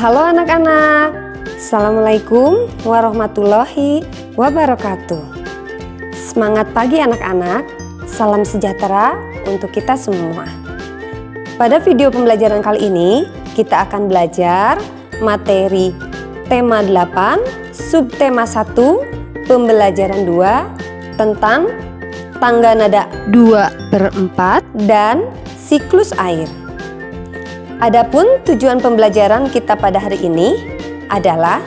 Halo anak-anak, Assalamualaikum warahmatullahi wabarakatuh. Semangat pagi anak-anak, salam sejahtera untuk kita semua. Pada video pembelajaran kali ini, kita akan belajar materi tema 8, subtema 1, pembelajaran 2 tentang tangga nada 2/4 dan siklus air. Adapun tujuan pembelajaran kita pada hari ini adalah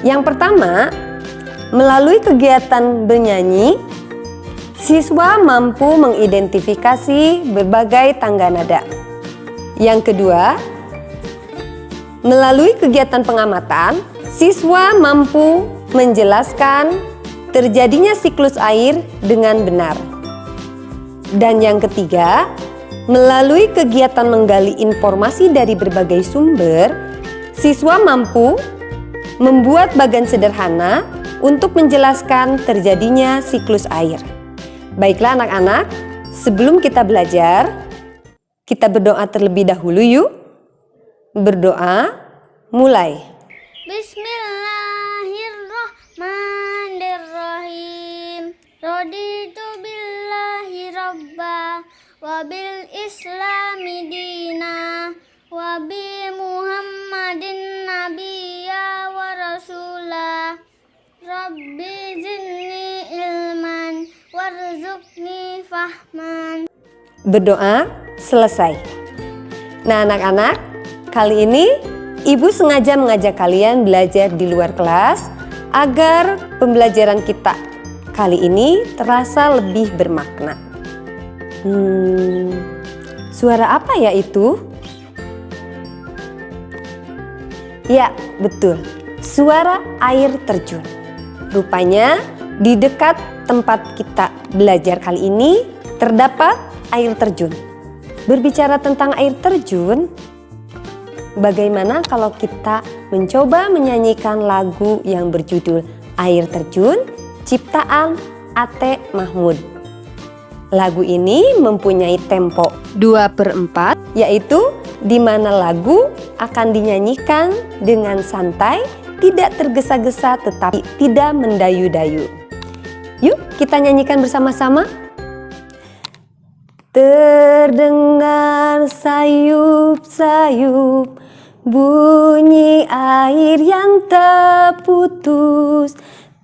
yang pertama, melalui kegiatan bernyanyi, siswa mampu mengidentifikasi berbagai tangga nada. Yang kedua, melalui kegiatan pengamatan, siswa mampu menjelaskan terjadinya siklus air dengan benar. Dan yang ketiga, melalui kegiatan menggali informasi dari berbagai sumber, siswa mampu membuat bagan sederhana untuk menjelaskan terjadinya siklus air. Baiklah anak-anak, sebelum kita belajar, kita berdoa terlebih dahulu yuk. Berdoa, mulai. Bismillahirrahmanirrahim. Raditu billahi rabba wa bil islami dina wa bi muhammadin nabiyya wa rasula. Rabbi zidni ilman warzuqni fahman. Berdoa selesai. Nah anak-anak, kali ini Ibu sengaja mengajak kalian belajar di luar kelas agar pembelajaran kita kali ini terasa lebih bermakna. Suara apa ya itu? Ya, betul. Suara air terjun. Rupanya di dekat tempat kita belajar kali ini terdapat air terjun. Berbicara tentang air terjun, bagaimana kalau kita mencoba menyanyikan lagu yang berjudul Air Terjun ciptaan Ate Mahmud. Lagu ini mempunyai tempo 2/4, yaitu di mana lagu akan dinyanyikan dengan santai, tidak tergesa-gesa tetapi tidak mendayu-dayu. Yuk kita nyanyikan bersama-sama. Terdengar sayup-sayup bunyi air yang terputus,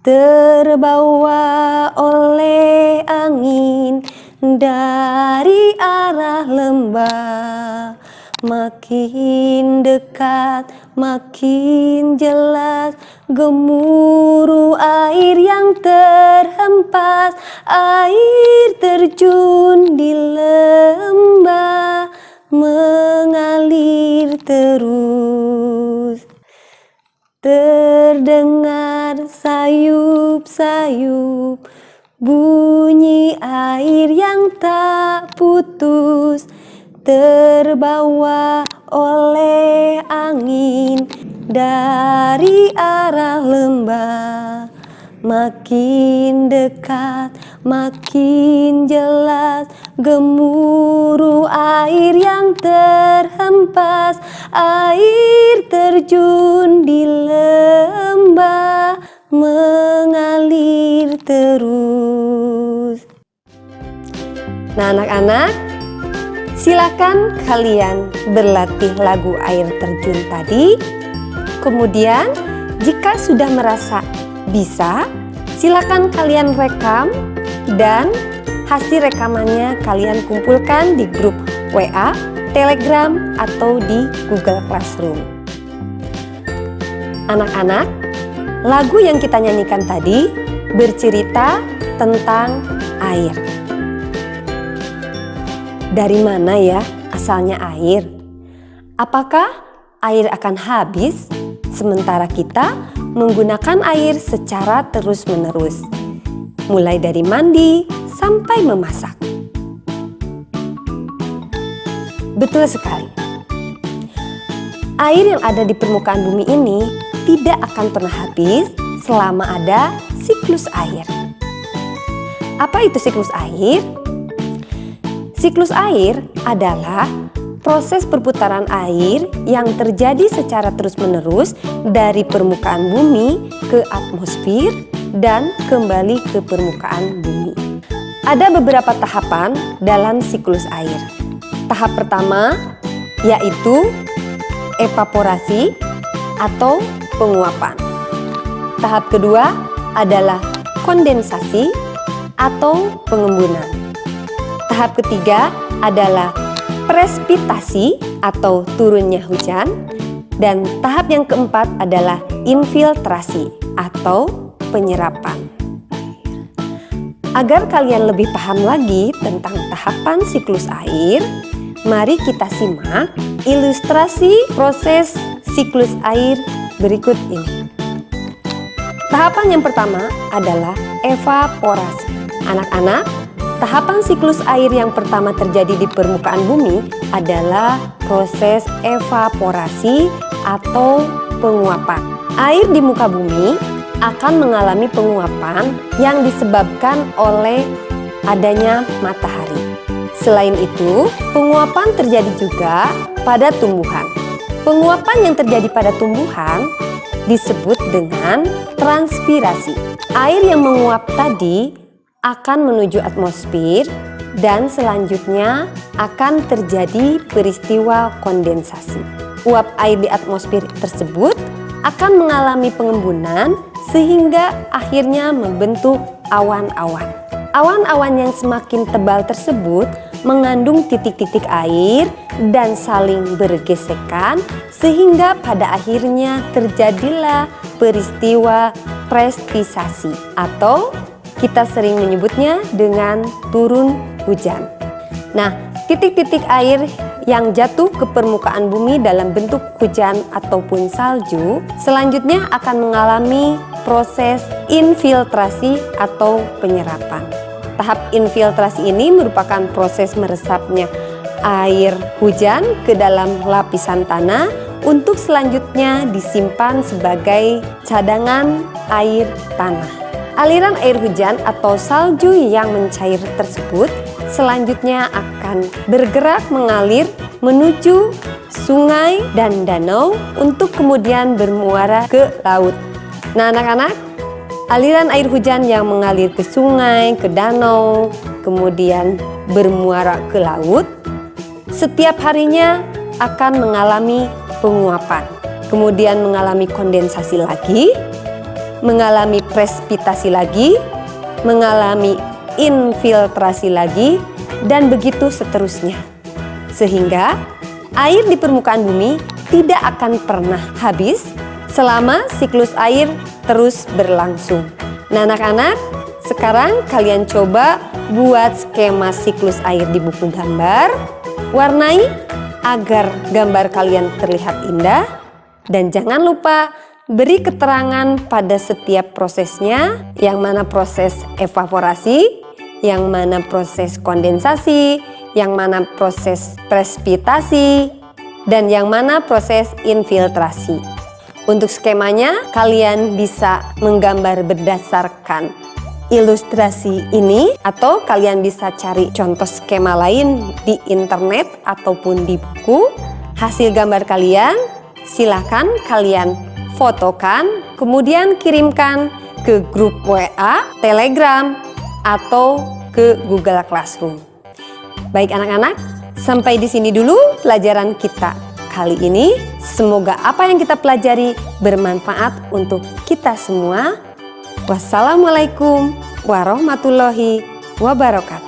terbawa oleh angin dari arah lembah. Makin dekat, makin jelas gemuruh air yang terhempas. Air terjun di lembah mengalir terus. Terdengar sayup-sayup bunyi air yang tak putus, terbawa oleh angin dari arah lembah. Makin dekat, makin jelas gemuruh air yang terhempas. Air terjun di lembah mengalir terus. Nah anak-anak, silakan kalian berlatih lagu air terjun tadi. Kemudian jika sudah merasa bisa, silakan kalian rekam dan hasil rekamannya kalian kumpulkan di grup WA, Telegram, atau di Google Classroom. Anak-anak, lagu yang kita nyanyikan tadi bercerita tentang air. Dari mana ya asalnya air? Apakah air akan habis sementara kita menggunakan air secara terus-menerus, mulai dari mandi sampai memasak? Betul sekali. Air yang ada di permukaan bumi ini tidak akan pernah habis selama ada siklus air. Apa itu siklus air? Siklus air adalah proses perputaran air yang terjadi secara terus-menerus dari permukaan bumi ke atmosfer dan kembali ke permukaan bumi. Ada beberapa tahapan dalam siklus air. Tahap pertama yaitu evaporasi atau penguapan. Tahap kedua adalah kondensasi atau pengembunan. Tahap ketiga adalah presipitasi atau turunnya hujan. Dan tahap yang keempat adalah infiltrasi atau penyerapan. Agar kalian lebih paham lagi tentang tahapan siklus air, mari kita simak ilustrasi proses siklus air berikut ini. Tahapan yang pertama adalah evaporasi. Anak-anak, tahapan siklus air yang pertama terjadi di permukaan bumi adalah proses evaporasi atau penguapan. Air di muka bumi akan mengalami penguapan yang disebabkan oleh adanya matahari. Selain itu, penguapan terjadi juga pada tumbuhan. Penguapan yang terjadi pada tumbuhan disebut dengan transpirasi. Air yang menguap tadi akan menuju atmosfer dan selanjutnya akan terjadi peristiwa kondensasi. Uap air di atmosfer tersebut akan mengalami pengembunan sehingga akhirnya membentuk awan-awan. Awan-awan yang semakin tebal tersebut mengandung titik-titik air dan saling bergesekan sehingga pada akhirnya terjadilah peristiwa presipitasi atau kita sering menyebutnya dengan turun hujan. Nah, titik-titik air yang jatuh ke permukaan bumi dalam bentuk hujan ataupun salju selanjutnya akan mengalami proses infiltrasi atau penyerapan. Tahap infiltrasi ini merupakan proses meresapnya air hujan ke dalam lapisan tanah untuk selanjutnya disimpan sebagai cadangan air tanah. Aliran air hujan atau salju yang mencair tersebut selanjutnya akan bergerak mengalir menuju sungai dan danau untuk kemudian bermuara ke laut. Nah, anak-anak, aliran air hujan yang mengalir ke sungai, ke danau, kemudian bermuara ke laut, setiap harinya akan mengalami penguapan, kemudian mengalami kondensasi lagi, mengalami presipitasi lagi, mengalami infiltrasi lagi, dan begitu seterusnya. Sehingga air di permukaan bumi tidak akan pernah habis selama siklus air terus berlangsung. Nah, anak-anak, sekarang kalian coba buat skema siklus air di buku gambar, warnai agar gambar kalian terlihat indah, dan jangan lupa beri keterangan pada setiap prosesnya, yang mana proses evaporasi, yang mana proses kondensasi, yang mana proses presipitasi, dan yang mana proses infiltrasi. Untuk skemanya, kalian bisa menggambar berdasarkan ilustrasi ini atau kalian bisa cari contoh skema lain di internet ataupun di buku. Hasil gambar kalian silakan kalian fotokan, kemudian kirimkan ke grup WA, Telegram, atau ke Google Classroom. Baik anak-anak, sampai di sini dulu pelajaran kita kali ini. Semoga apa yang kita pelajari bermanfaat untuk kita semua. Wassalamualaikum warahmatullahi wabarakatuh.